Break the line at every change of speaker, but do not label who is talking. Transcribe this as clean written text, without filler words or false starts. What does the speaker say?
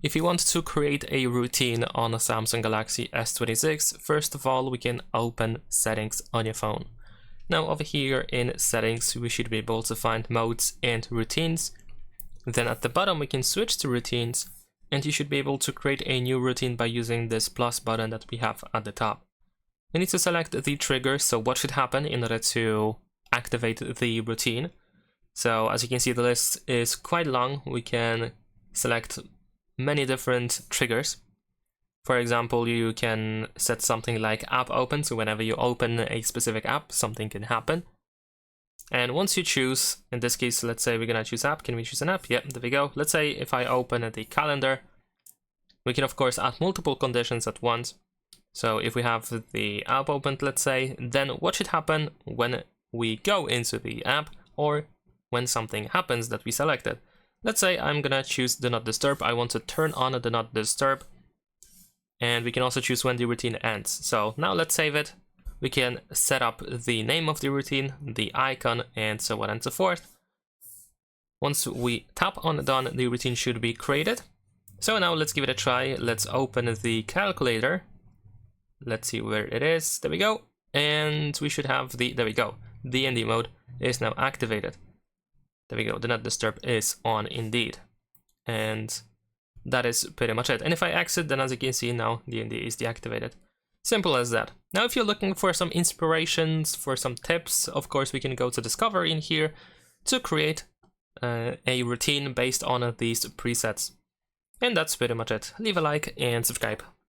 If you want to create a routine on a Samsung Galaxy S26, first of all, we can open settings on your phone. Now over here in settings, we should be able to find modes and routines. Then at the bottom, we can switch to routines, and you should be able to create a new routine by using this plus button that we have at the top. You need to select the trigger, so what should happen in order to activate the routine. So as you can see, the list is quite long. We can select many different triggers. For example, you can set something like app open, so whenever you open a specific app, something can happen. And once you choose, in this case, let's say we're gonna choose app. Can we choose an app? Yeah, there we go. Let's say if I open the calendar, we can of course add multiple conditions at once. So if we have the app opened, let's say, then what should happen when we go into the app or when something happens that we selected? Let's say I'm gonna choose do not disturb. I want to turn on do not disturb. And we can also choose when the routine ends. So now let's save it. We can set up the name of the routine, the icon, and so on and so forth. Once we tap on done, the routine should be created. So now let's give it a try. Let's open the calculator. Let's see where it is. There we go. And we should have there we go. DND mode is now activated. There we go. Do not disturb is on indeed. And that is pretty much it. And if I exit, then as you can see now, DND is deactivated. Simple as that. Now, if you're looking for some inspirations, for some tips, of course, we can go to Discover in here to create a routine based on these presets. And that's pretty much it. Leave a like and subscribe.